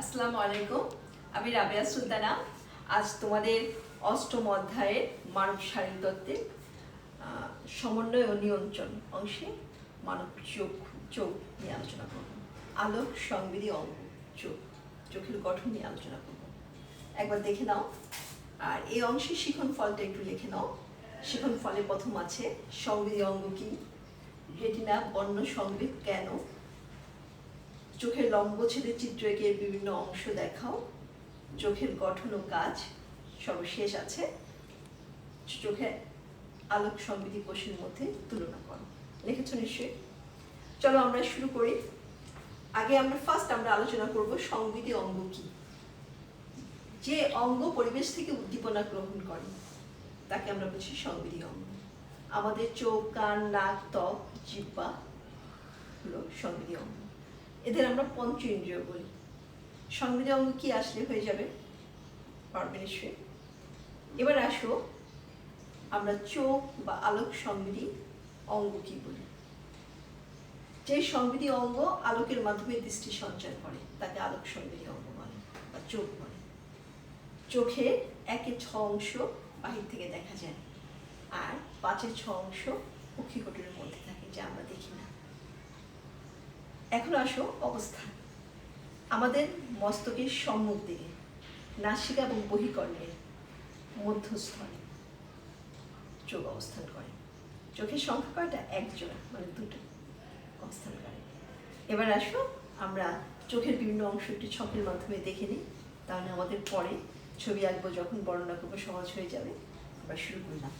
আসসালামু আলাইকুম। আমি রাবেয়া সুলতানা। আজ তোমাদের অষ্টম অধ্যায়ের মানব শারীরতত্ত্বের সমন্বয় ও নিয়ন্ত্রণ অংশে মানব চোখ নিয়ে আলোচনা করব। আলোক সংবেদী অঙ্গ চোখের গঠন নিয়ে আলোচনা করব। একবার দেখে নাও। আর এই অংশে শিখন ফলটা একটু লিখে নাও। শিখন ফলে প্রথম আছে সংবেদী অঙ্গ কি, রেটিনা বর্ণ সংবেদ কেন, চোখের লম্বচ্ছেদের চিত্র এঁকে বিভিন্ন অংশ দেখাও, চোখের গঠন ও কাজ, সর্বশেষ আছে চোখের আলোক সংবেদী কোষের মধ্যে তুলনা করো। লিখেছ নিশ্চয়ই। চলো আমরা শুরু করি। আগে আমরা আলোচনা করব সংবেদী অঙ্গ কি। যে অঙ্গ পরিবেশ থেকে উদ্দীপনা গ্রহণ করে তাকে আমরা বলছি সংবেদী অঙ্গ। আমাদের চোখ, কান, নাক, ত্বক, জিহ্বা হলো সংবেদী অঙ্গ। এদের আমরা পঞ্চ ইন্দ্রিয় বলি। সংবেদী অঙ্গ কি আসলে হয়ে যাবে, পারবে নিশ্চয়ই। এবার আসো আমরা চোখ বা আলোক সংবেদী অঙ্গ কি বলি। যে সংবেদী অঙ্গ আলোকের মাধ্যমে দৃষ্টি সঞ্চার করে তাকে আলোক সংবেদী অঙ্গ বলে বা চোখ বলে। চোখে 1/6 অংশ বাহির থেকে দেখা যায়, আর 5/6 অংশ অক্ষিকোটরের মধ্যে থাকে, যা আমরা দেখি না। এখন আসো অবস্থান। আমাদের মস্তকের সম্মুখ দিকে নাসিকা এবং বহিকর্ণের মধ্যস্থলে চোখ অবস্থান করে। চোখের সংখ্যা কয়টা? 1 জোড়া, মানে 2টো অবস্থান করে। এবার আসো আমরা চোখের বিভিন্ন অংশ একটি ছকের মাধ্যমে দেখে নিই, তাহলে আমাদের পরে ছবি আঁকবো যখন বর্ণনা করবো সহজ হয়ে যাবে। আমরা শুরু করলাম।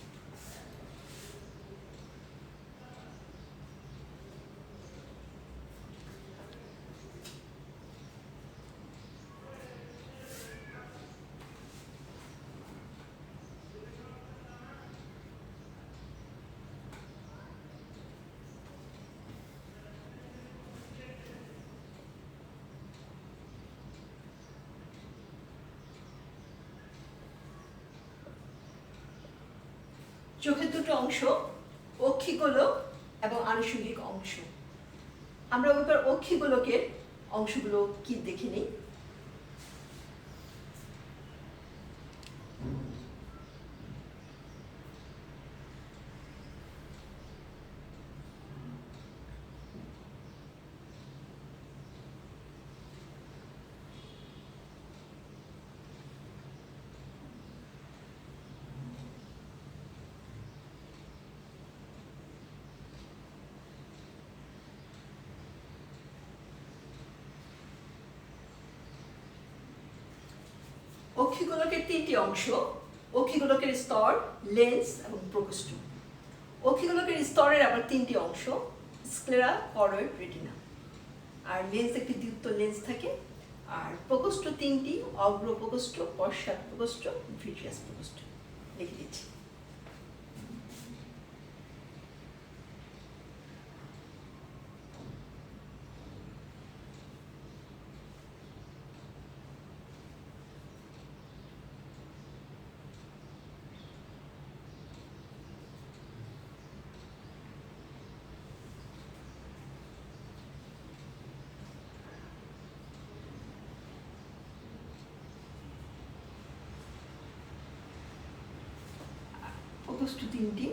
চোখের দুটো অংশ, অক্ষিগোলক এবং আনুষঙ্গিক অংশ। আমরা এবার অক্ষিগোলকের অংশগুলো কি দেখে নিই। অক্ষিগোলকের 3টি অংশ: অক্ষিগোলকের স্তর, লেন্স এবং প্রকোষ্ঠ। অক্ষিগোলকের স্তরের আবার 3টি অংশ: স্ক্লেরা, করয়েড, রেটিনা। আর লেন্স একটি দ্বিতীয় লেন্স থাকে। আর প্রকোষ্ঠ 3টি: অগ্র প্রকোষ্ঠ, পশ্চাৎ প্রকোষ্ঠ, ভিট্রিয়াস প্রকোষ্ঠ। লিখে দিচ্ছি। প্রকোষ্ঠ 3টি,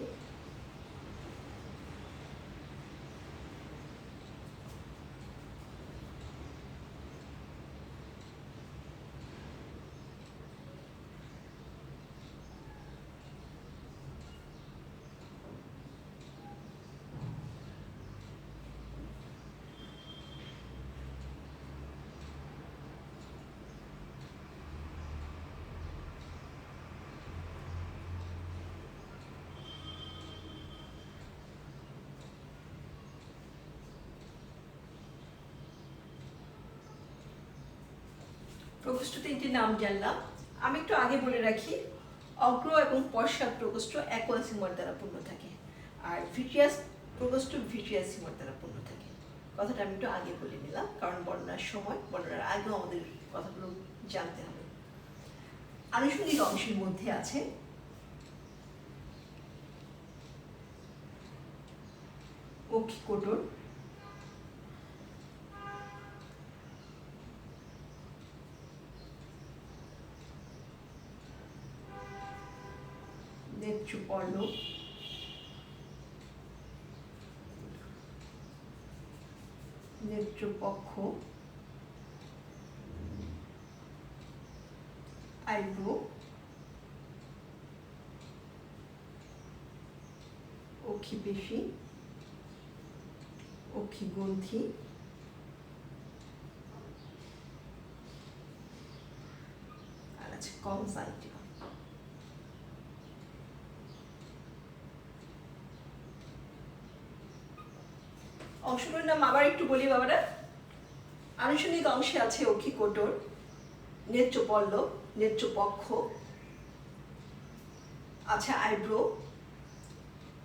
প্রকোষ্ঠ 3টির নাম জানলাম। আমি একটু আগে বলে রাখি, অগ্র এবং পশ্চাৎ প্রকোষ্ঠ অ্যাকুয়াস হিউমার দ্বারা পূর্ণ থাকে, আর ভিট্রিয়াস প্রকোষ্ঠ ভিট্রিয়াস হিউমার দ্বারা পূর্ণ থাকে। কথাটা আমি একটু আগে বলে নিলাম, কারণ বর্ণনার আগেও আমাদের কথাগুলো জানতে হবে। আনুষঙ্গিক অংশের মধ্যে আছে অক্ষিকোটর, নেত্রপল্লব, নেত্রপক্ষ, আইব্রো, অক্ষিপেশী, অক্ষিগ্রন্থি, আর আছে কনজাংটিভা। অংশগুলোর নাম আবার একটু বলি বাবারা। আনুষঙ্গিক অংশে আছে অক্ষিকোটর, নেত্রপল্লব, নেত্রপক্ষ, আছে আইব্রো,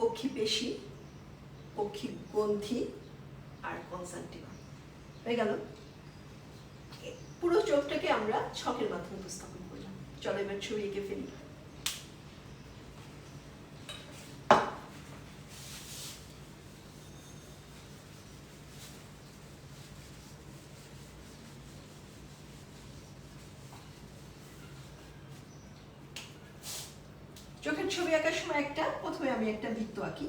অক্ষিপেশী, অক্ষিগ্রন্থি আর কনজাংটিভা। হয়ে গেল। পুরো চোখটাকে আমরা ছকের মাধ্যমে উপস্থাপন করলাম। চলো এবার ছবি এঁকে ফেলি। চোখের ছবি আঁকার সময় প্রথমে আমি একটা বৃত্ত আঁকি।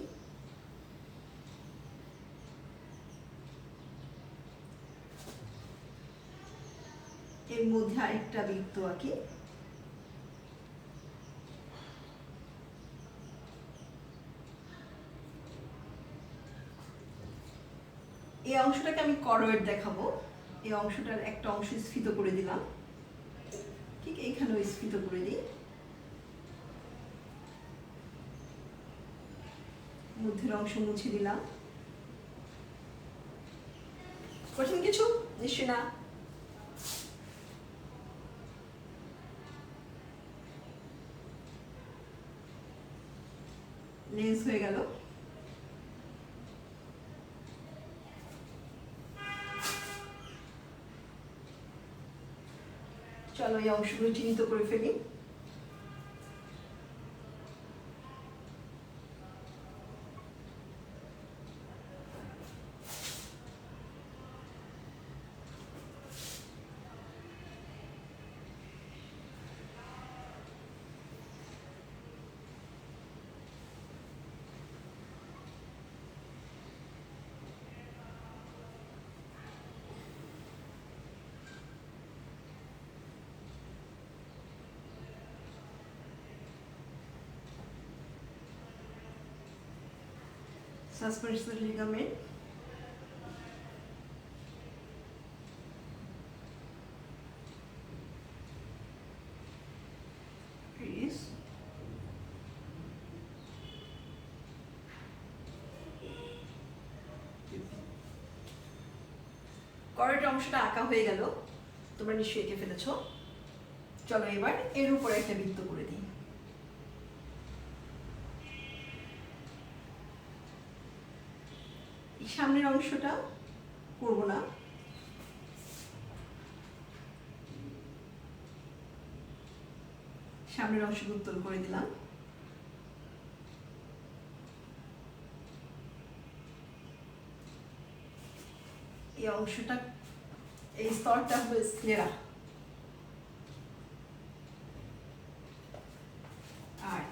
এর মধ্যে আরেকটা বৃত্ত আঁকি। এই অংশটাকে আমি করোয়েড দেখাবো। এই অংশটার একটা অংশ স্ফীত করে দিলাম, ঠিক এইখানেও স্ফীত করে দিই। মধ্যের অংশ মুছে দিলাম। কঠিন কিছু নিশ্চয় না। লেন্স হয়ে গেল। চলো এই অংশগুলো চিহ্নিত করে ফেলি। Suspensory ligament, crease, করোয়েড অংশটা আঁকা হয়ে গেল। তোমরা নিশ্চয়ই এঁকে ফেলেছো। চলো এবার এর উপরে একটা বৃত্ত করে দিই। সামনের অংশটা করব না, সামনের অংশটা উত্তল করে দিলাম। এই অংশটা, এই স্তরটা হলো স্ক্লেরা, আর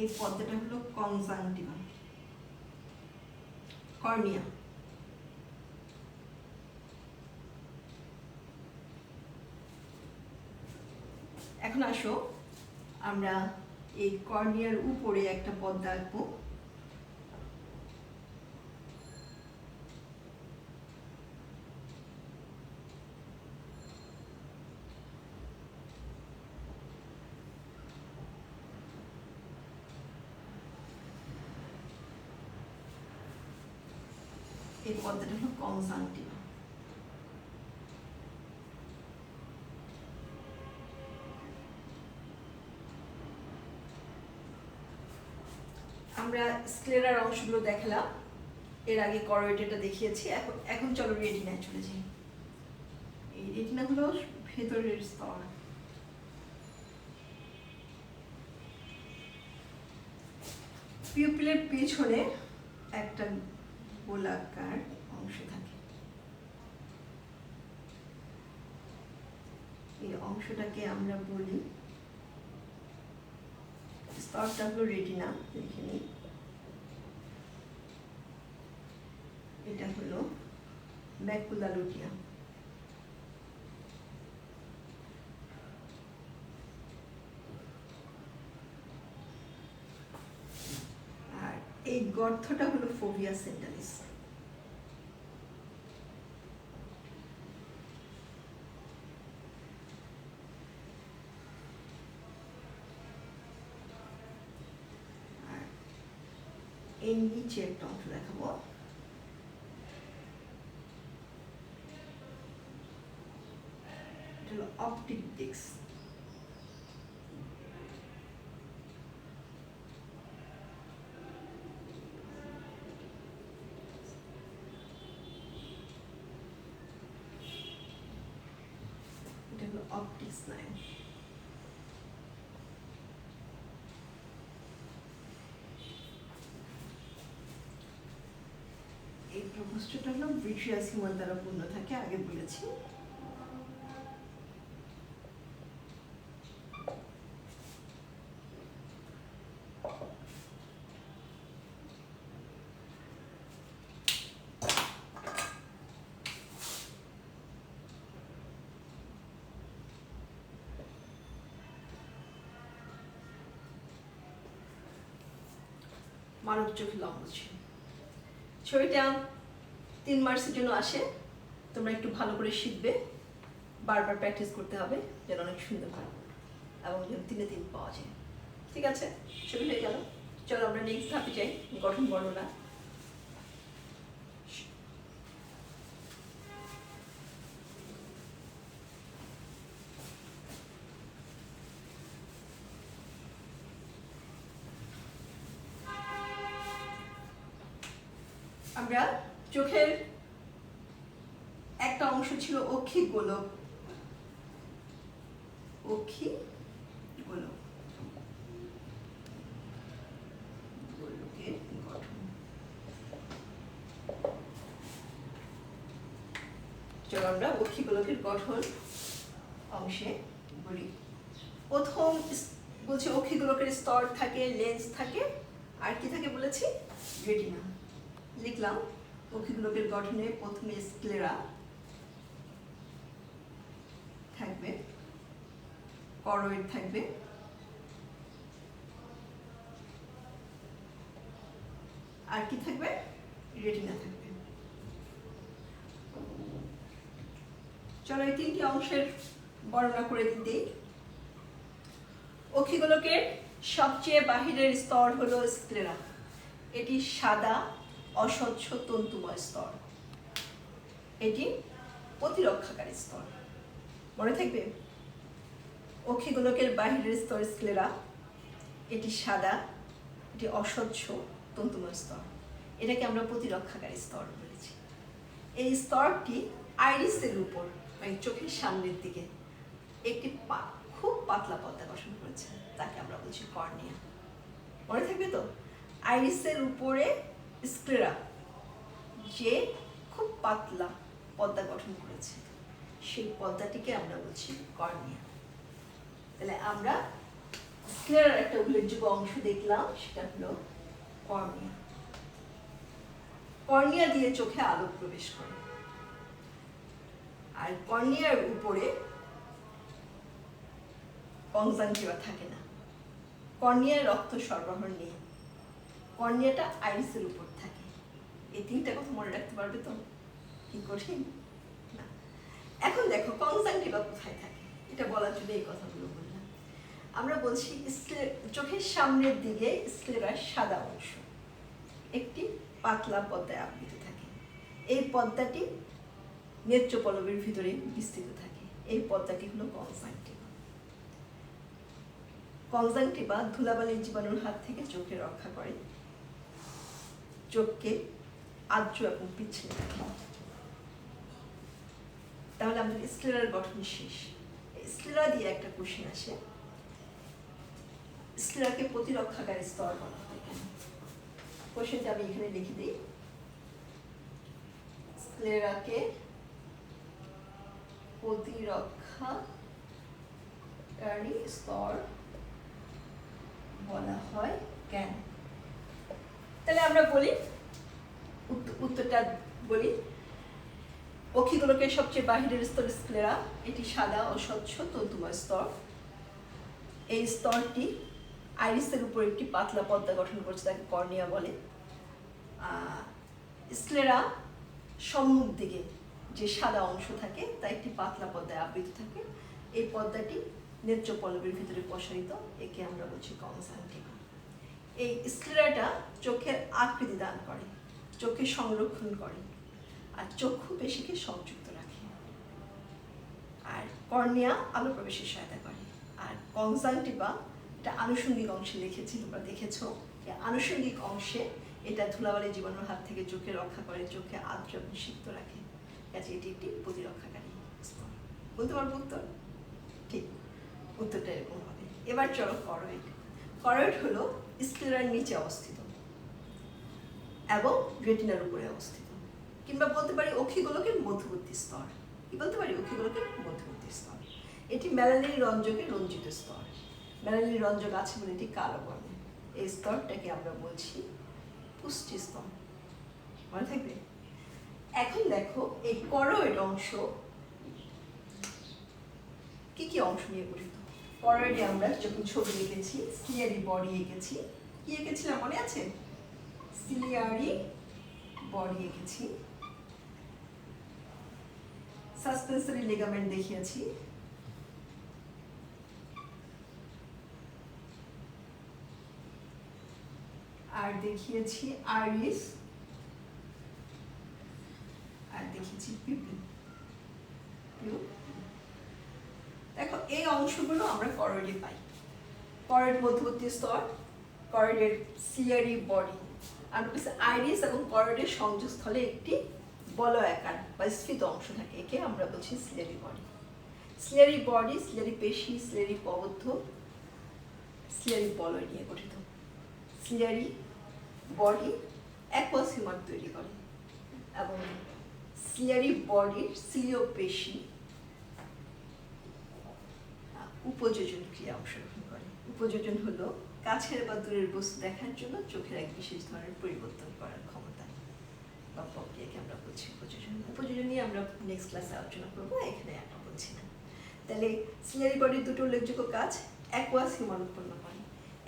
এই পর্দাটা হলো কনজাংটিভা, কর্নিয়া। এখন আসো আমরা এই কর্নিয়ার উপরে একটা পর্দা আঁকবো। এই পর্দাটা হলো কনজাংটিভা। আমরা স্ক্লেরার অংশগুলো দেখালাম, এর আগে করোয়েডটা দেখিয়েছি। এখন চলো রেটিনায় চলে যাই। এই রেটিনা হলো ভেতরের স্তর। পিউপিলের পেছনে একটা গোলাকার অংশ থাকে, এই অংশটাকে আমরা বলি স্তরটা হলো রেটিনা, দেখে নিই। এটা হলো ম্যাকুলা লুটিয়া। আর এই গর্তটা হলো ফোভিয়া সেন্টালিস। এর নিচে একটা অংশ দেখাবো, এটা হলো অপটিক ডিস্ক। এটা হলো অপটিক স্নায়ু। এই প্রকোষ্ঠটা হলো ভিট্রিয়াস হিউমার দ্বারা পূর্ণ থাকে, আগে বলেছি। মানব চোখের লম্বচ্ছেদ। ছবিটা 3 মার্চের জন্য আসে, তোমরা একটু ভালো করে শিখবে, বারবার প্র্যাকটিস করতে হবে যেন অনেক সুন্দর হয় এবং যেন 3-3 পাওয়া যায়। ঠিক আছে, ছবি হয়ে গেল। চলো আমরা নেক্সট ধাপে যাই, গঠন বর্ণনা। আমরা চোখের একটা অংশ ছিল অক্ষি গোলক, অক্ষি গোলক, গোলকের গঠন। চলো আমরা অক্ষি গোলকের গঠন অংশে বলি। প্রথম বলছি অক্ষি গোলকের স্তর থাকে, লেন্স থাকে, আর কি থাকে বলেছি, রেটিনা। লিখলাম অক্ষি গোলকের গঠনে প্রথমে স্ক্লেরা থাকবে, করয়েড থাকবে, আর কি থাকবে, রেটিনা থাকবে। চলো এই 3টি অংশের বর্ণনা করে দিই। অক্ষিগোলকের সবচেয়ে বাহিরের স্তর হলো স্ক্লেরা। এটি সাদা অস্বচ্ছ তন্তুময় স্তর, এটি প্রতিরক্ষাকারী স্তর। মনে থাকবে, অক্ষিগোলকের বাহিরের স্তর স্ক্লেরা, এটি সাদা, এটি অস্বচ্ছ তন্তুময় স্তর, এটাকে আমরা প্রতিরক্ষাকারী স্তর বলেছি। এই স্তরটি আইরিসের উপর, মানে চোখের সামনের দিকে একটি খুব পাতলা পর্দা গঠন করেছে, তাকে আমরা বলছি কর্নিয়া। মনে থাকবে তো, আইরিসের উপরে স্ক্লেরা যে খুব পাতলা পর্দা গঠন করেছে, সেই পর্দাটিকে আমরা বলছি কর্নিয়া। তাহলে আমরা স্ক্লেরার একটা উল্লেখযোগ্য অংশ দেখলাম, সেটা হলো কর্নিয়া। কর্নিয়া দিয়ে চোখে আলো প্রবেশ করে, আর কর্নিয়ার উপরে কনজাংটিভা থাকে না, কর্নিয়ার রক্ত সরবরাহ নেই, কর্নিয়াটা আইরিসের উপর থাকে। এই 3টা কথা মনে রাখতে পারবে তো? কি কঠিন না। এখন দেখো কনজাংটিভা কোথায় থাকে, এটা বলার জন্য এই কথাগুলো বললাম। আমরা বলছি চোখের সামনের দিকে স্ক্লেরার সাদা অংশ একটি পাতলা পর্দায় আবৃত থাকে। এই পর্দাটি নেত্রপলবের ভিতরে বিস্তৃত থাকে। এই পর্দাটি হলো কনজাংটিভা। কনজাংটিভা ধুলাবালির জীবাণুর হাত থেকে চোখকে রক্ষা করে, চোখকে আর্দ্র এবং পিচ্ছিল রাখে। তাহলে আমাদের স্ক্লেরার গঠন শেষ। স্ক্লেরা দিয়ে একটা কোশ্চেন আসে, স্ক্লেরাকে প্রতিরক্ষাকারী স্তর বলা হয় কেন? কোশ্চেনটা আমি এখানে লিখে দিই। স্ক্লেরাকে প্রতিরক্ষাকারী স্তর বলা হয় কেন? তাহলে আমরা বলি, উত্তরটা বলি। অক্ষিগোলকের সবচেয়ে বাহিরের স্তর স্ক্লেরা, এটি সাদা ও স্বচ্ছ তন্তুময় স্তর। এই স্তরটি আইরিসের উপর একটি পাতলা পর্দা গঠন করছে, তাকে কর্নিয়া বলে। স্ক্লেরা সম্মুখ দিকে যে সাদা অংশ থাকে তা একটি পাতলা পর্দায় আবৃত থাকে। এই পর্দাটি নেত্রপল্লবের ভিতরে প্রসারিত, একে আমরা বলছি কনজাংটিভা। এই স্ক্লেরাটা চোখের আকৃতি দান করে, চোখকে সংরক্ষণ করে, আর চক্ষু পেশিকে সংযুক্ত রাখে। আর কর্নিয়া আলো প্রবেশের সহায়তা করে। আর কনজাংটিভা এটা আনুষঙ্গিক অংশে লিখেছি, তোমরা দেখেছো। আনুষঙ্গিক অংশে এটা ধুলাবালি জীবাণুর হাত থেকে চোখে রক্ষা করে, চোখে আর্দ্র এবং সিক্ত রাখে। কাজে এটি একটি প্রতিরক্ষাকারী স্তর। বলতে পারবো উত্তর? ঠিক, উত্তরটা এরকম হবে। এবার চলো করয়েড। করয়েড হলো স্ক্লেরার নিচে অবস্থিত এবং রেটিনার উপরে অবস্থিত, কিংবা বলতে পারি অক্ষিগোলকের মধ্যবর্তী স্তর। কি বলতে পারি? অক্ষিগোলকের মধ্যবর্তী স্তর। এটি মেলানিন রঞ্জকে রঞ্জিত স্তর। মেলানিন রঞ্জক আছে বলে এটি কালো বর্ণের। এই স্তরটাকে আমরা বলছি পুষ্টি স্তর। মনে থাকবে? এখন দেখো এই করয়েড অংশ কি কি অংশ নিয়ে গঠিত। করয়েডে আমরা যখন ছবি এঁকেছি, সিলিয়ারি বডি এঁকেছি। কি এঁকেছিলাম মনে আছে? সিলিয়ারি বডি এঁকেছি, সাসপেন্সরি লিগামেন্ট দেখিয়েছি, আর দেখিয়েছি আইরিস, আর দেখিয়েছি পিউপিল। দেখো এই অংশগুলো আমরা করয়েডে পাই। করয়েড মধ্যবর্তী স্তর, করয়েডের সিলিয়ারি বডি, আর আইরিস এবং করয়েডের সংযোগস্থলে একটি বলয়াকার বা স্ফীত অংশ থাকে, একে আমরা বলছি ciliary body. Ciliary body ciliary পেশি, সিলিয়ারি পবদ্ধ, সিলিয়ারি বলয় নিয়ে গঠিত। সিলিয়ারি বডি অ্যাকুয়াস হিউমার তৈরি করে এবং সিলিয়ারি বডির সিলিয় পেশি উপযোজন ক্রিয়া অংশগ্রহণ করে। উপযোজন হলো কাছের বা দূরের বস্তু দেখার জন্য চোখের এক বিশেষ ধরনের পরিবর্তন করার ক্ষমতা বা প্রক্রিয়াকে আমরা বলছি উপযোজন। উপযোজন নিয়ে আমরা নেক্সট ক্লাসে আলোচনা করবো, এখানে আমরা বলছি না। তাহলে সিলিয়ারি বডির দুটো উল্লেখযোগ্য কাজ। অ্যাকুয়াস হিউমার উৎপন্ন করে।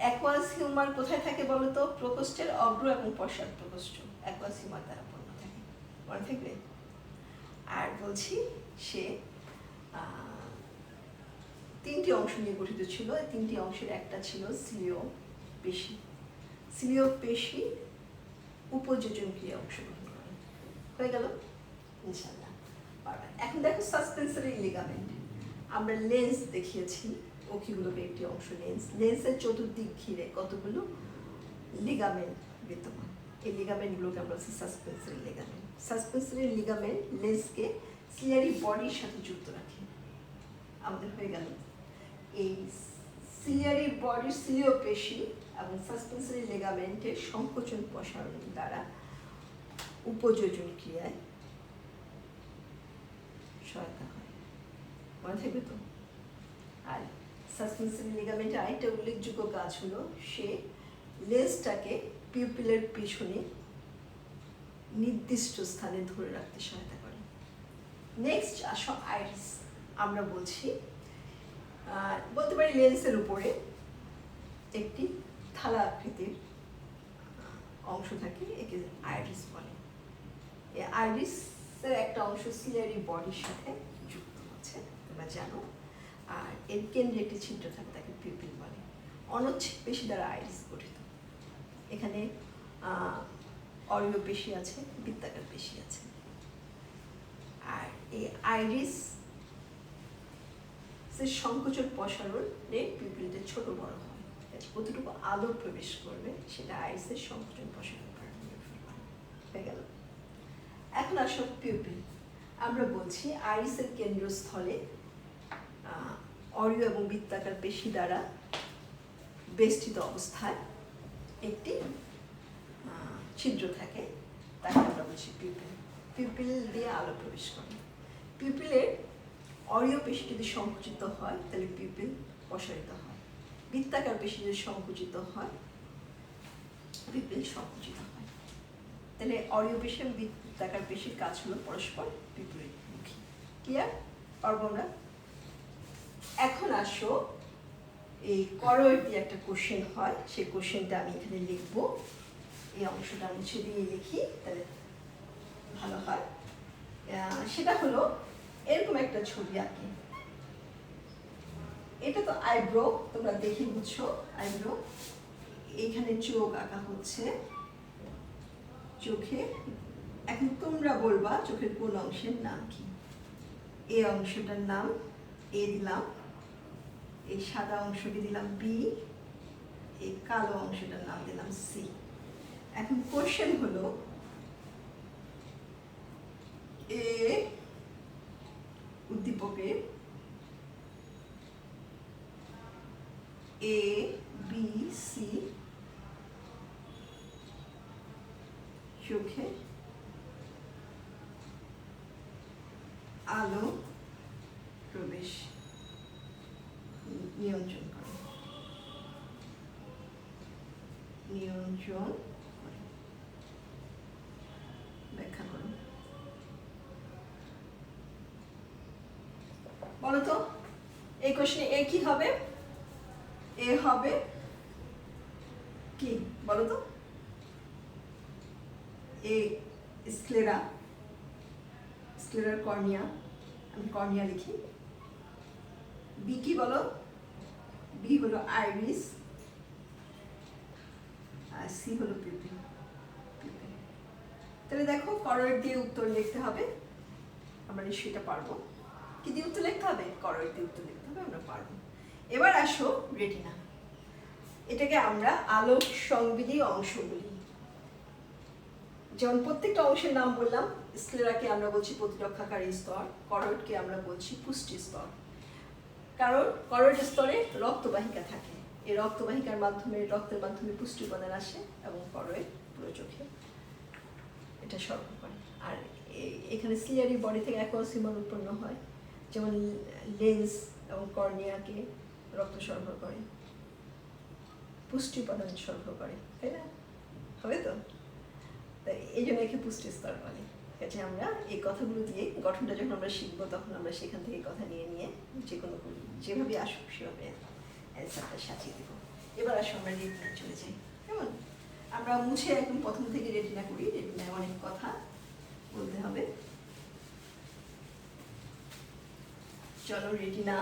অ্যাকুয়াস হিউমার কোথায় থাকে বলতো? প্রকোষ্ঠের অগ্র এবং পশ্চাৎ প্রকোষ্ঠ অ্যাকুয়াস হিউমার দ্বারা পূর্ণ থাকে। মনে থাকবে? আর বলছি সে তিনটি অংশ নিয়ে গঠিত ছিল। এই তিনটি অংশের একটা ছিল সিলিয় পেশি। সিলিয় পেশি উপযোজন ক্রিয়া অংশগ্রহণ করে। হয়ে গেল? ইনশাআল্লাহ পারবেন। এখন দেখো সাসপেন্সরি লিগামেন্ট। আমরা লেন্স দেখিয়েছি, অক্ষিগোলকের একটি অংশ লেন্স। লেন্সের চতুর্দিক ঘিরে কতগুলো লিগামেন্ট বিদ্যমান। এই লিগামেন্টগুলোকে আমরা বলছি সাসপেন্সরি লিগামেন্ট। সাসপেন্সরি লিগামেন্ট লেন্সকে সিলিয়ারি বডির সাথে যুক্ত রাখে। আমাদের হয়ে গেল এই সিলিয়ারি বডির সিলিয় পেশি এবং সাসপেন্সরি লিগামেন্টের সংকোচন প্রসারণ দ্বারা উপযোজন ক্রিয়ায় সহায়তা হয়। মনে থাকবে তো? আর সাসপেন্সরি লিগামেন্টের আরেকটা উল্লেখযোগ্য কাজ হলো সে লেন্সটাকে পিউপিলের পিছনে নির্দিষ্ট স্থানে ধরে রাখতে সহায়তা করে। নেক্সট আসো আইরিস। আমরা বলছি বলতে পারি লেন্সের উপরে একটি থালা আকৃতির অংশ থাকে, একে আইরিস বলে। এই আইরিসের একটা অংশ সিলিয়ারি বডির সাথে যুক্ত আছে, তোমরা জানো। আর এর কেন্দ্রে একটি ছিদ্র থাকে, তাকে পিউপিল বলে। অনচ্ছিক পেশি দ্বারা আইরিস গঠিত। এখানে অরীয় পেশি আছে, বৃত্তাকার পেশি আছে। আর এই আইরিস সংকোচন প্রসারণে পিউপিলটা ছোট বড় হয়। কতটুকু আলো প্রবেশ করবে সেটা আইরিসের সংকোচন প্রসারণ হয়ে গেল। এখন আসো পিউপিল। আমরা বলছি আইরিসের কেন্দ্রস্থলে অরীয় এবং বৃত্তাকার পেশি দ্বারা বেষ্টিত অবস্থায় একটি ছিদ্র থাকে, তাকে আমরা বলছি পিউপিল। পিউপিল দিয়ে আলো প্রবেশ করে। পিউপিলের অরীয় পেশি যদি সংকুচিত হয় তাহলে পিউপিল প্রসারিত হয়। বৃত্তাকার পেশি যদি সংকুচিত হয়, পিপিল সংকুচিত হয়। তাহলে অরীয় পেশি এবং বৃত্তাকার পেশির কাজ হলো পরস্পর বিপরীতমুখী। ক্লিয়ার? পারবো আমরা? এখন আসো এই করোয়েড দিয়ে একটা কোশ্চেন হয়, সেই কোশ্চেনটা আমি এখানে লিখবো। এই অংশটা মুছে দিয়ে লিখি তাহলে ভালো হয়। সেটা হলো এরকম একটা ছবি আঁকি। এটা তো আইব্রো, তোমরা দেখে বুঝছো আইব্রো। এইখানে চোখ আঁকা হচ্ছে, চোখে এখন তোমরা বলবা চোখের কোন অংশের নাম কি। এই অংশটার নাম এ দিলাম, এই সাদা অংশকে দিলাম বি, এই কালো অংশটার নাম দিলাম সি। এখন কোশ্চেন হলো এ উদ্দীপকের এ বি সি চোখে আলো প্রবেশ নিয়ন্ত্রণ করে, নিয়ন্ত্রণ করে। ব্যাখ্যা করো। বলো তো এই কোশ্চেনে এ কি হবে? এ হবে কি বলো তো? এ স্ক্লেরা, স্ক্লেরার কর্নিয়া, আমি কর্নিয়া লিখি। বি কি বলো? বি হলো আইরিস, আর সি হলো পিপিল। তাহলে দেখো করোয়েড দিয়ে উত্তর লিখতে হবে, আমরা নিশ্চয়ই পারবো। কি দিয়ে উত্তর লিখতে হবে? করোয়েড দিয়ে উত্তর লিখতে হবে, আমরা পারবো। এবার আসো রেটিনা। এটাকে আমরা আলোক সংবেদী অংশ বলি। যেমন প্রত্যেকটা অংশের নাম বললাম, স্ক্লেরাকে আমরা বলছি প্রতিরক্ষাকারী স্তর, করোয়েডকে আমরা বলছি পুষ্টি স্তর। কারণ করোয়েড স্তরে রক্তবাহিকা থাকে, এই রক্তবাহিকার মাধ্যমে রক্তের মাধ্যমে পুষ্টি উপাদান আসে এবং করোয়েড পুরো চোখে এটা সরবরাহ করে। আর এখানে সিলিয়ারি বডি থেকে অ্যাকুয়াস হিউমার উৎপন্ন হয়, যেমন লেন্স এবং কর্নিয়াকে রক্ত সরবরাহ করে, পুষ্টি উপাদান সরবরাহ করে, তাই না? হবে তো? তাই এই জন্য একে পুষ্টি স্তর বলে। কাছে আমরা এই কথাগুলো দিয়ে গঠনটা যখন আমরা শিখবো তখন আমরা সেখান থেকে কথা নিয়ে নিয়ে যে কোনো যেভাবে আসুক সেভাবে অ্যান্সারটা সাজিয়ে দেবো। এবার আসো আমরা রেটিনা চলে যাই, কেমন? আমরা মুছে একদম প্রথম থেকে রেটিনা করি, রেটিনায় অনেক কথা বলতে হবে। চলো রেটিনা।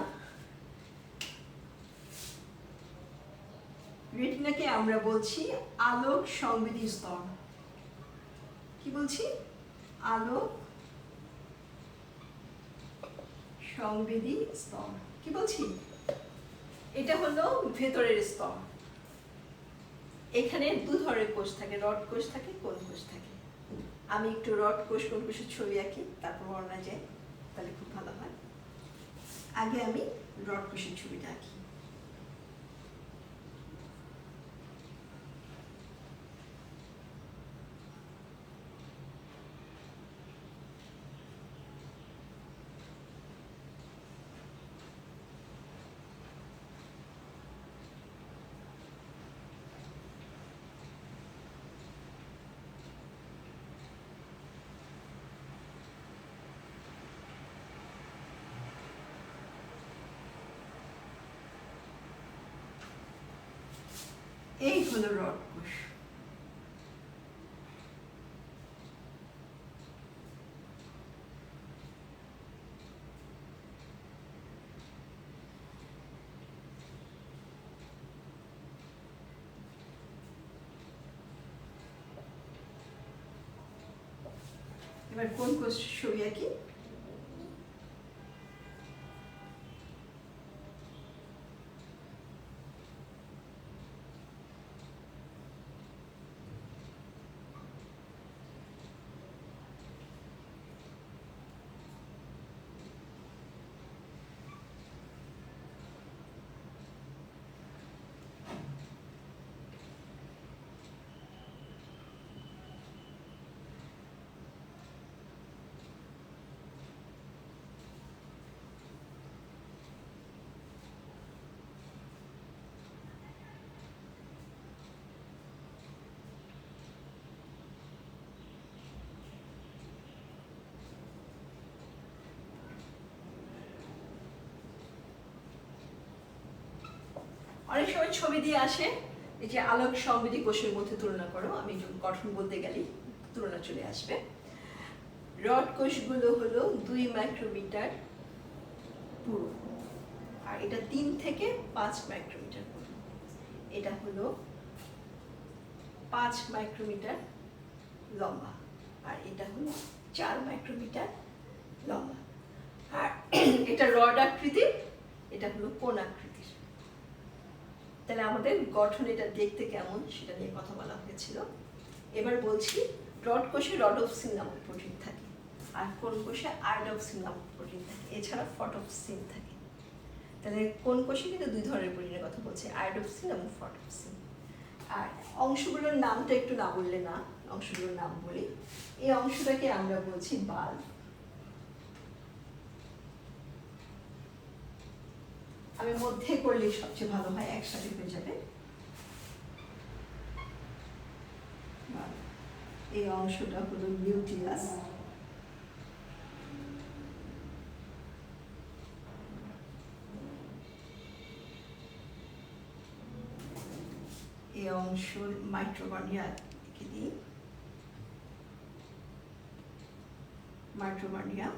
রেটিনাকে আমরা বলছি আলোক সংবেদী স্তর। কি বলছি? আলোক সংবেদী স্তর। কি বলছি? এটা হলো ভেতরের স্তর। এখানে দু ধরনের কোষ থাকে, রড কোষ থাকে, কোন কোষ থাকে। আমি একটু রড কোষ কোন কোষের ছবি আঁকি, তারপর বর্ণনা যায়, তাহলে খুব ভালো হয়। আগে আমি রড কোষের ছবিটা আঁকি। এই হলো রড কোষ। এবার কোন কোষ ছবি আঁকি? অনেক সময় ছবি দিয়ে আসে, এই যে আলোক সংবেদী কোষের মধ্যে তুলনা করো, আমি গঠন বলতে গেলেই তুলনা চলে আসবে। রড কোষগুলো হলো 2 মাইক্রোমিটার পুরু, আর এটা 3 থেকে 5 মাইক্রোমিটার পুরু। এটা হলো 5 মাইক্রোমিটার লম্বা, আর এটা হলো 4 মাইক্রোমিটার লম্বা। আর এটা রড আকৃতির, এটা হলো কোণ আকৃতির। তাহলে আমাদের গঠন এটা দেখতে কেমন সেটা নিয়ে কথা বলা হয়েছিল। এবার বলছি, রড কোষে রডোপ্সিন নামক প্রোটিন থাকে, আর কোন কোষে আয়োডোপ্সিন নামক প্রোটিন থাকে, এছাড়া ফটোপ্সিন থাকে। তাহলে কোন কোষে কিন্তু 2 ধরনের প্রোটিনের কথা বলছে, আয়োডোপ্সিন এবং ফটোপ্সিন। আর অংশগুলোর নামটা একটু না বললে না, অংশগুলোর নাম বলি। এই অংশটাকে আমরা বলছি বাল্ব। আমি মধ্যে করলে সবচেয়ে ভালো হয়, একসাথে হয়ে যাবে। এই অংশটা হলো নিউক্লিয়াস, এই অংশ মাইটোকন্ড্রিয়া, মাইটোকন্ড্রিয়া।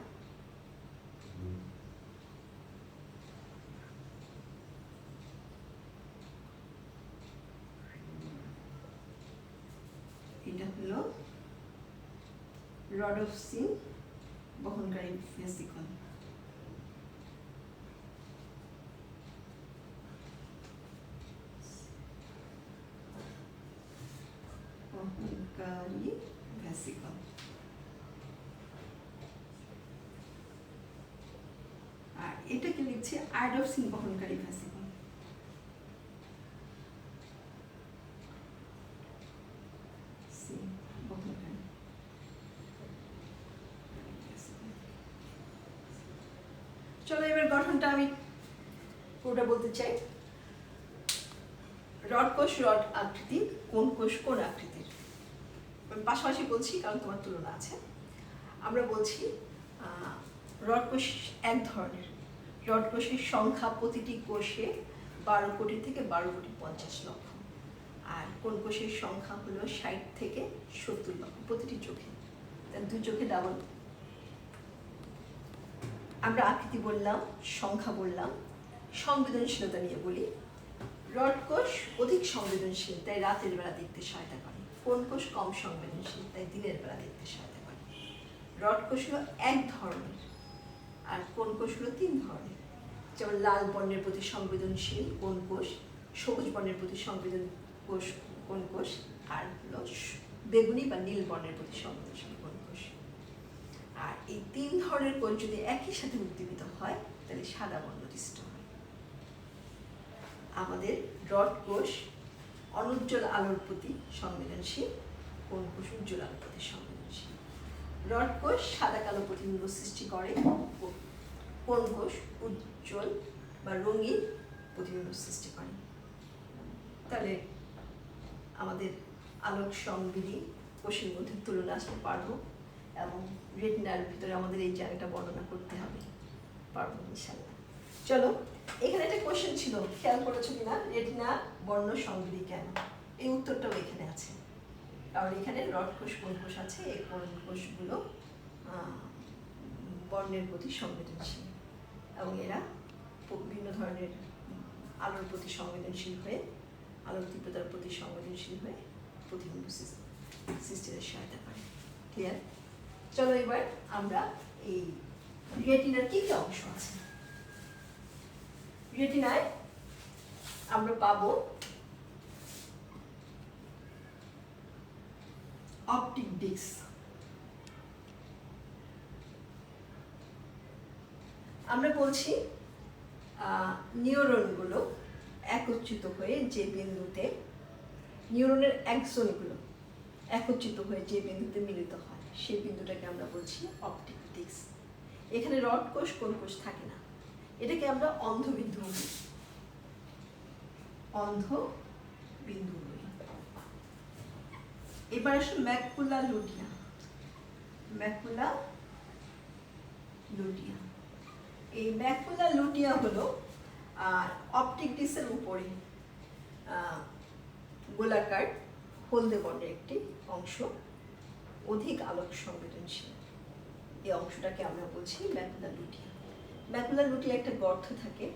এটা হলো রডোপ্সিন বহনকারী ভেসিকল। বহনকারী ভেসিকল। আর এটাকে লিখছে আয়োডোপ্সিন বহনকারী ভেসিকল। চলো এবার গঠনটা আমি পুরোটা বলতে চাই। রড কোষ রড আকৃতির, কোন কোষ কোন আকৃতির। পাশাপাশি বলছি কারণ তোমার তুলনা আছে। আমরা বলছি রড কোষ এক ধরনের। রড কোষের সংখ্যা প্রতিটি কোষে 12 কোটি থেকে 12 কোটি 50 লক্ষ। আর কোন কোষের সংখ্যা হলো 60 থেকে 70 লক্ষ প্রতিটি চোখে। তার 2 চোখে ডাবল। আমরা আকৃতি বললাম, সংখ্যা বললাম, সংবেদনশীলতা নিয়ে বলি। রড কোষ অধিক সংবেদনশীল, তাই রাতের বেলা দেখতে সহায়তা করে। কোন কোষ কম সংবেদনশীল, তাই দিনের বেলা দেখতে সহায়তা করে। রড কোষ হলো এক ধরনের, আর কোন কোষ হলো 3 ধরনের। যেমন লাল বর্ণের প্রতি সংবেদনশীল কোন কোষ, সবুজ বর্ণের প্রতি সংবেদন কোষ কোন কোষ, আর হলো বেগুনি বা নীল বর্ণের প্রতি সংবেদনশীল কোন কোষ। আর এই 3 ধরনের কোষ যদি একই সাথে উদ্দীপিত হয় তাহলে সাদা বর্ণ দৃষ্ট হয়। আমাদের রড কোষ অনুজ্জ্বল আলোর প্রতি সংবেদনশীল, কোন কোষ উজ্জ্বল আলোর প্রতি সংবেদনশীল। রড কোষ সাদা কালো প্রতিবিম্ব সৃষ্টি করে, কোন কোষ উজ্জ্বল বা রঙিন প্রতিবিম্ব সৃষ্টি করে। তাহলে আমাদের আলোক সংবেদী কোষের মধ্যে তুলনা আসতে পারবো, এবং রেটিনার ভিতরে আমাদের এই জায়গাটা বর্ণনা করতে হবে, পারবো ইনশাআল্লাহ। চলো, এখানে একটা কোশ্চেন ছিল, খেয়াল করেছো কিনা, রেটিনা বর্ণ সংবেদী কেন? এই উত্তরটাও এখানে আছে। কারণ এখানে রড কোষ কোন কোষ আছে, এই কোন কোষগুলো বর্ণের প্রতি সংবেদনশীল, এবং এরা বিভিন্ন ধরনের আলোর প্রতি সংবেদনশীল হয়ে, আলোর তীব্রতার প্রতি সংবেদনশীল হয়ে প্রতিবিম্ব সৃষ্টিতে সহায়তা করে। ক্লিয়ার? চলো এবার আমরা এই রেটিনার কি কি অংশ আছে। রেটিনায় আমরা পাবো অপটিক ডিস্ক। আমরা বলছি নিউরনগুলো একত্রিত হয়ে যে বিন্দুতে, নিউরনের অ্যাক্সনগুলো একত্রিত হয়ে যে বিন্দুতে মিলিত হয় সেই বিন্দুটাকে আমরা বলছি অপটিক ডিস্ক। এখানে রড কোষ কোন কোষ থাকে না, এটাকে আমরা অন্ধবিন্দু বলি। অন্ধবিন্দু বলি। এবার আসলে ম্যাকুলা লুটিয়া। ম্যাকুলা লুটিয়া, এই ম্যাকুলা লুটিয়া হলো অপটিক ডিস্কের উপরে গোলাকার হলদে বর্ণের একটি অংশ, অধিক আলোক সংবেদনশীল। এই অংশটাকে আমরা বলছি ম্যাকুলা লুটিয়া। ম্যাকুলা লুটিয়া একটা গর্ত থাকে,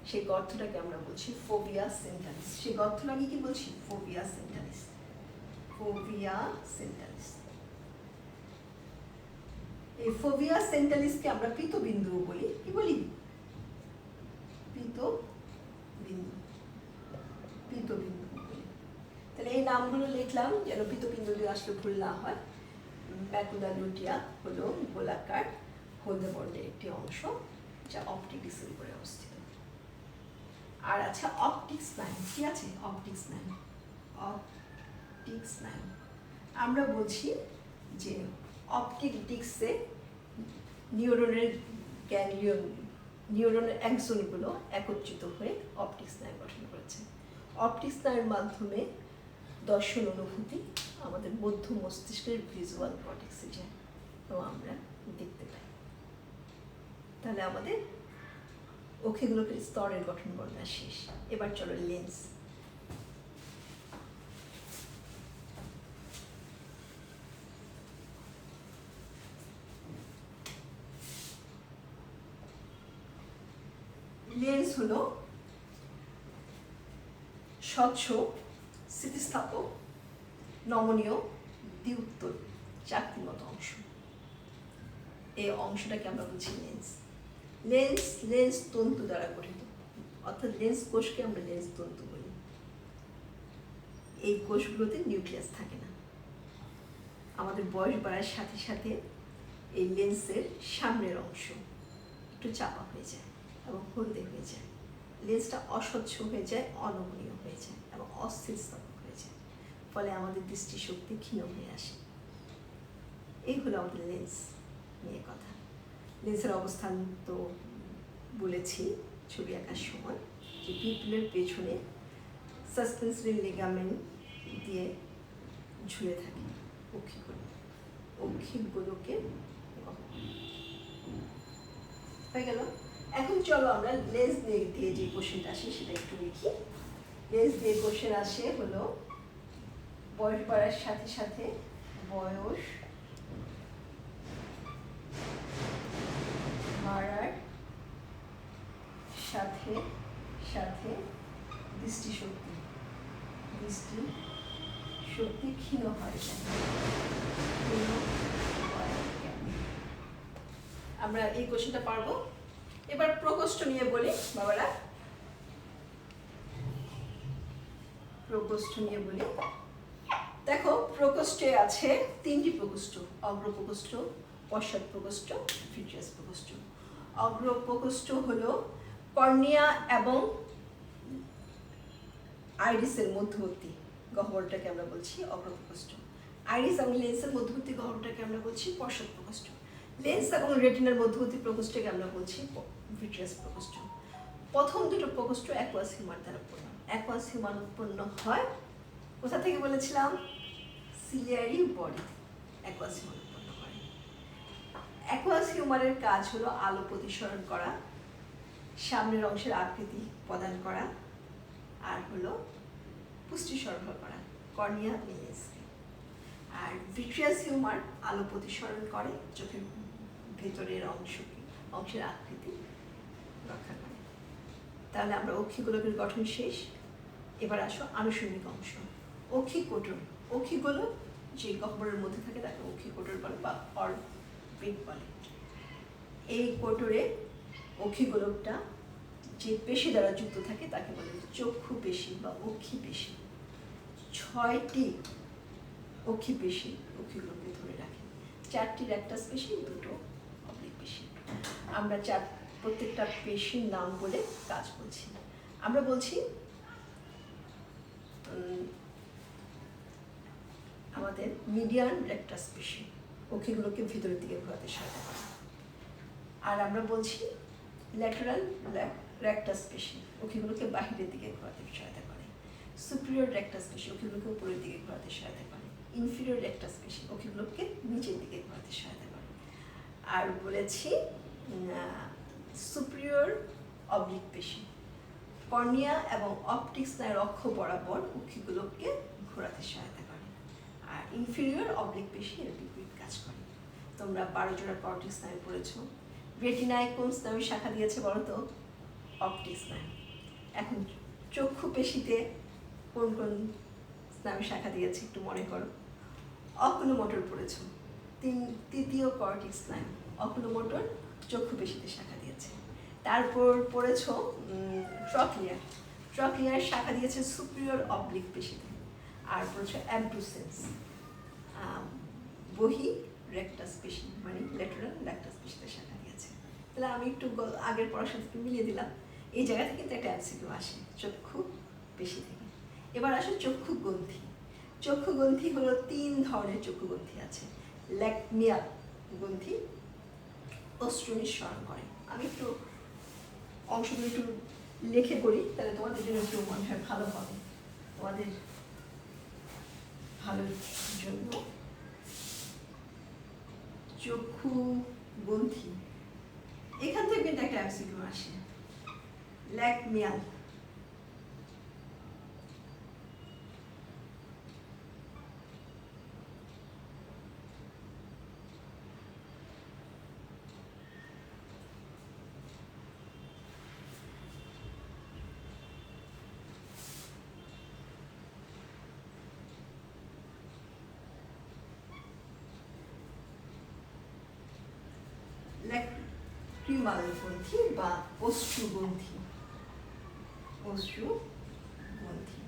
সেই গর্তটাকে আমরা বলছি ফোভিয়া সেন্টালিস। সেই গর্তটাকে কি বলছি? ফোভিয়া সেন্টালিস। ফোভিয়া সেন্টালিস। এই ফোভিয়া সেন্টালিসকে আমরা পীতবিন্দু বলি। কি বলি? পীতবিন্দু। পীতবিন্দু বলি। তাহলে এই নামগুলো লিখলাম যেন পীতবিন্দু আসলে ভুল না হয়। ম্যাকুলা লুটিয়া হলো গোলাকার হলদে বর্ণের একটি অংশ, যা অপটিক ডিস্কের উপরে অবস্থিত। আর আচ্ছা, অপটিক স্নায়ু কি আছে? অপটিক স্নায়ু। অপটিক স্নায়ু আমরা বলছি যে অপটিক ডিস্কে নিউরনের গ্যাংলিয়ন, নিউরনের অ্যাক্সনগুলো একত্রিত হয়ে অপটিক স্নায়ু গঠন করেছে। অপটিক স্নায়ুর মাধ্যমে দর্শন অনুভূতি আমাদের মধ্য মস্তিষ্কের ভিজুয়াল কর্টেক্সে যায় এবং আমরা দেখতে পাই। তাহলে আমাদের অক্ষিগোলকের স্তরের গঠন বর্ণনা শেষ। এবার চলো লেন্স। লেন্স হলো স্বচ্ছ, স্থিতিস্থাপক, নমনীয়, দ্বিউত্তর চাকতির মতো অংশ। এই অংশটাকে আমরা বলছি লেন্স। লেন্স তন্তু দ্বারা গঠিত, অর্থাৎ লেন্স কোষকে আমরা লেন্স তন্তু বলি। এই কোষগুলোতে নিউক্লিয়াস থাকে না। আমাদের বয়স বাড়ার সাথে সাথে এই লেন্সের সামনের অংশ একটু চাপা হয়ে যায় এবং হলদে হয়ে যায়। লেন্সটা অস্বচ্ছ হয়ে যায়, অনমনীয় হয়ে যায় এবং অস্থিতিস্থাপক হয়ে যায়, ফলে আমাদের দৃষ্টিশক্তি ক্ষীণ হয়ে আসে। এই হলো আমাদের লেন্স নিয়ে কথা। লেন্সের অবস্থান তো বলেছি ছবি আঁকার সময়, যে পিপলের পেছনে সাসপেন্সরি লিগামেন্ট দিয়ে ঝুলে থাকে অক্ষিগোলকে। হয়ে গেল। এখন চলো আমরা লেন্স দিয়ে যে কোশ্চেনটা আসে সেটা একটু দেখি। লেন্স দিয়ে কোশ্চেন আসে হলো বয়স বাড়ার সাথে সাথে বয়স বাড়ার সাথে সাথে দৃষ্টিশক্তি ক্ষীণ হয় যায়। আমরা এই কোশ্চেনটা পারবো। এবার প্রকোষ্ঠ নিয়ে বলি বাবারা। প্রকোষ্ঠ নিয়ে বলি। দেখো, প্রকোষ্ঠে আছে তিনটি প্রকোষ্ঠ: অগ্র প্রকোষ্ঠ, পশ্চাৎ প্রকোষ্ঠ, ভিট্রিয়াস প্রকোষ্ঠ। অগ্র প্রকোষ্ঠ হলো কর্নিয়া এবং আইরিসের মধ্যবর্তী গহ্বরটাকে আমরা বলছি অগ্র প্রকোষ্ঠ। আইরিস এবং লেন্সের মধ্যবর্তী গহ্বরটাকে আমরা বলছি পশ্চাৎ প্রকোষ্ঠ। লেন্স এবং রেটিনার মধ্যবর্তী প্রকোষ্ঠকে আমরা বলছি ভিট্রিয়াস প্রকোষ্ঠ। প্রথম দুটো প্রকোষ্ঠ অ্যাকুয়াস হিউমার দ্বারা উৎপন্ন। অ্যাকুয়াস হিউমার উৎপন্ন হয় কোথা থেকে বলেছিলাম? সিলিয়ারি বডি অ্যাকুয়াস হিউমার উৎপন্ন করে। অ্যাকুয়াস হিউমারের কাজ হলো আলো প্রতিসরণ করা, সামনের অংশের আকৃতি প্রদান করা, আর হলো পুষ্টি সরবরাহ করা কর্নিয়া লেন্সকে। আর ভিট্রিয়াস হিউমার আলো প্রতিসরণ করে, চোখের ভেতরের অংশের আকৃতি রক্ষা করে। তাহলে আমরা অক্ষিগোলকের গঠন শেষ। এবার আসো আনুষঙ্গিক অংশ। অক্ষিকোটর। অক্ষিগোলক যে গহ্বরের মধ্যে থাকে তাকে অক্ষিকোটর বলে বা অরবিট বলে। এই কোটরে অক্ষিগোলকটা যে পেশি দ্বারা যুক্ত থাকে তাকে বলে চক্ষু পেশি বা অক্ষি পেশি। 6টি অক্ষি পেশি অক্ষিগোলককে ধরে রাখে। 4টি রেকটাস পেশি, 2টো অবলিক পেশি। আমরা প্রত্যেকটা পেশির নাম বলে কাজ বলছি। আমরা বলছি আমাদের মিডিয়ান রেকটাস পেশি অক্ষিগুলোকে ভিতরের দিকে ঘোরাতে সহায়তা করে। আর আমরা বলছি ল্যাটারাল রেকটাস পেশি অক্ষিগুলোকে বাহিরের দিকে ঘোরাতে সহায়তা করে। সুপিরিয়র রেকটাস পেশি অক্ষিগুলোকে উপরের দিকে ঘোরাতে সহায়তা করে। ইনফিরিয়র রেকটাস পেশি অক্ষিগুলোকে নিচের দিকে ঘোরাতে সহায়তা করে। আর বলেছি সুপিরিয়র অবলিক পেশি কর্নিয়া এবং অপটিক স্নায়ুর অক্ষ বরাবর উক্ষিগুলোকে ঘোরাতে সহায়তা করে। আর ইনফিরিয়র অবলিক পেশি এর বিপরীত কাজ করে। তোমরা 12 জোড়া কর্টিক স্নায়ু পড়েছো। রেটিনায় কোন স্নায়ু শাখা দিয়েছে বলো তো? অপটিক স্নায়ু। এখন চক্ষু পেশিতে কোন কোন স্নায়ু শাখা দিয়েছে একটু মনে করো। অকুলোমোটর পড়েছো, তৃতীয় কর্টিক স্নায়ু। অকুলোমোটর চক্ষু পেশিতে শাখা দিয়েছে। তারপর পড়েছো ট্রক্লিয়ার। ট্রক্লিয়ার শাখা দিয়েছে সুপিরিয়র অবলিক পেশিতে। আর পড়েছো অ্যাবডুসেন্স, বহি রেকটাস পেশি মানে ল্যাটেরাল রেকটাস পেশিতে শাখা দিয়েছে। তাহলে আমি একটু আগের পড়ার সাথে মিলিয়ে দিলাম। এই জায়গা থেকে কিন্তু একটা এমসিকিউ আসে চক্ষু পেশি থেকে। এবার আসে চক্ষু গ্রন্থি। চক্ষু গ্রন্থি হলো 3 ধরনের চক্ষু গ্রন্থি আছে। ল্যাক্মিয়াল গ্রন্থি অশ্রু নিঃসরণ করে। আমি একটু অংশগুলো একটু লিখে করি, তাহলে তোমাদের জন্য একটু মনে হয় ভালো হবে, তোমাদের ভালোর জন্য। চক্ষু গ্রন্থি, এখান থেকে কিন্তু একটা এমসিকিউ আসে। ল্যাক্মিয়াল ল্যাক্রিমাল গ্রন্থি বা অশ্রু গ্রন্থি। অশ্রু গ্রন্থি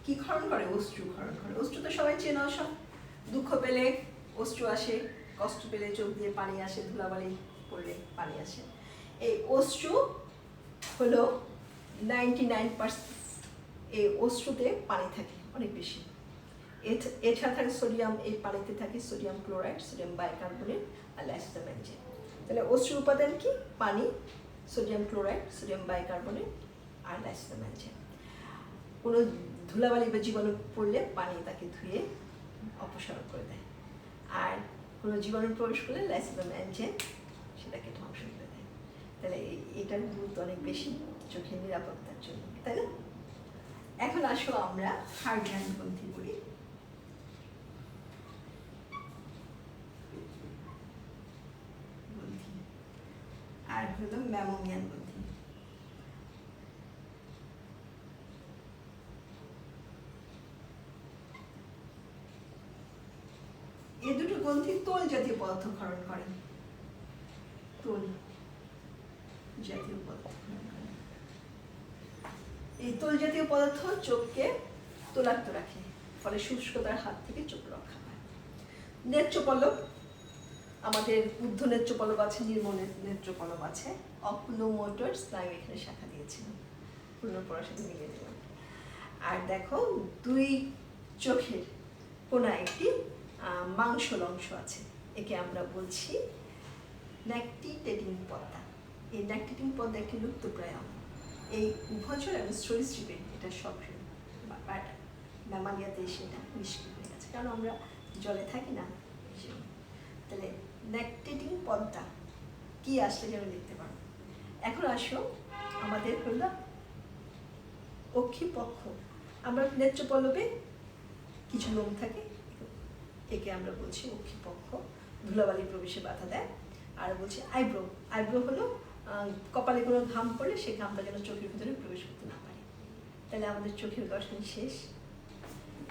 কি ক্ষরণ করে? অশ্রু ক্ষরণ করে। অশ্রু তো সবাই চেনা, সব দুঃখ পেলে অশ্রু আসে, কষ্ট পেলে চোখ দিয়ে পানি আসে, ধুলাবালি পড়লে পানি আসে। এই অশ্রু হলো 99%, এই অশ্রুতে পানি থাকে অনেক বেশি। এছাড়া থাকে সোডিয়াম, এই পানিতে থাকে সোডিয়াম ক্লোরাইড, সোডিয়াম বাইকার্বনেট আর লাইসোজাইম। তাহলে অশ্রুর উপাদান কি? পানি, সোডিয়াম ক্লোরাইড, সোডিয়াম বাইকার্বনেট আর লাইসোজাইম। কোনো ধুলাবালি বা জীবাণু পড়লে পানি তাকে ধুয়ে অপসারণ করে দেয়, আর কোনো জীবাণু প্রবেশ করলে লাইসোজাইম এনজাইম সেটাকে ধ্বংস করে দেয়। তাহলে এটার গুরুত্ব অনেক বেশি চোখের নিরাপত্তার জন্য, তাই না? এখন আসো আমরা হার্ডিয়ান গ্রন্থি পড়ি। আর হলো ম্যামোমিয়ান গ্রন্থি। এই দুটো গ্রন্থি তোল জাতীয় পদার্থ ক্ষরণ করে। তোল জাতীয় পদার্থ ক্ষরণ করে। এই তোল জাতীয় পদার্থ চোখকে তোলাক্ত রাখে, ফলে শুষ্কতার হাত থেকে চোখ রক্ষা পায়। নেত্রপল্লব, আমাদের ঊর্ধ্ব নেত্রপল্লব আছে, নিম্ন নেত্রপল্লব আছে। অকুলোমোটর স্নায়ু এখানে শাখা দিয়েছিল, পুরনো পড়ার সাথে মিলিয়ে দিলাম। আর দেখো দুই চোখের কোনায় একটি মাংসল অংশ আছে, একে আমরা বলছি ন্যাকটিটেটিং পর্দা। এই ন্যাকটিটেটিং পর্দা একটি লুপ্তপ্রায় অঙ্গ। এই উভচর এবং সরীসৃপে এটা সক্রিয়, বাট ম্যামালিয়াতে সেটা নিষ্ক্রিয় হয়ে গেছে, কারণ আমরা জলে থাকি না। তাহলে ন্যাকটিটেটিং পর্দা কি আসলে যেন দেখতে পারো। এখন আসো আমাদের হলো অক্ষিপক্ষ। আমরা নেত্রপল্লবে কিছু লোম থাকে, একে আমরা বলছি অক্ষিপক্ষ, ধুলাবালি প্রবেশে বাধা দেয়। আর বলছি আইব্রো। আইব্রো হলো কপালে কোনো ঘাম পড়লে সেই ঘামটা যেন চোখের ভিতরে প্রবেশ করতে না পারে। তাহলে আমাদের চোখের গঠন শেষ।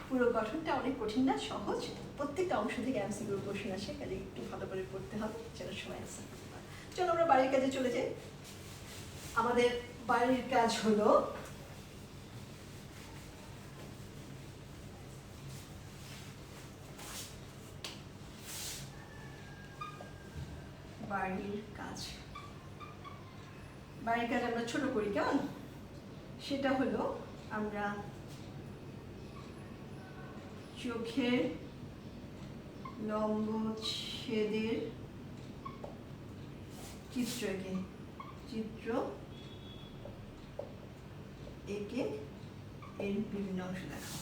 পুরো গঠনটা অনেক কঠিন না, সহজ। প্রত্যেকটা অংশ থেকে এমসিকিউ কোশ্চেন আসে, কাজে একটু ভালো করে পড়তে হবে যেন সবাই অ্যান্সার করতে পারে। চলো আমরা বাড়ির কাজে চলে যাই। আমাদের বাড়ির কাজ হলো বাড়ির কাজ। বাড়ির কাজ আমরা ছোট করি, কেমন? সেটা হলো আমরা চোখের লম্বচ্ছেদের চিত্র একে এর বিভিন্ন অংশ দেখা।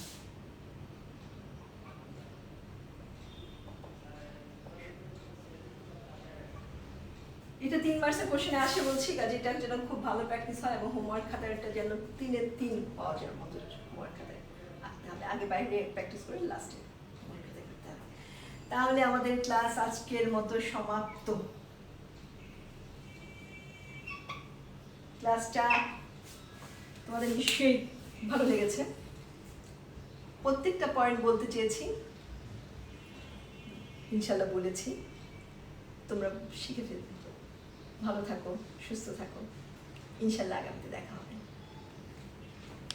এটা 3 মার্কসের কোশ্চেনে আসে বলছি, কাজে এটা যেন খুব ভালো প্র্যাকটিস হয় এবং হোমওয়ার্ক খাতাটা যেন 3-এর 3 পাওয়া যায় মতো হোমওয়ার্ক খাতায়। তাহলে আগে বাইরে প্র্যাকটিস করে লাস্টে হোমওয়ার্ক খাতায় করতে হবে। তাহলে আমাদের ক্লাস আজকের মতো সমাপ্ত। ক্লাসটা তোমাদের নিশ্চয়ই ভালো লেগেছে। প্রত্যেকটা পয়েন্ট বলতে চেয়েছি, ইনশাল্লাহ বলেছি। তোমরা শিখে ফেলবে। ভালো থাকো, সুস্থ থাকো, ইনশাল্লাহ আগামীতে দেখা হবে।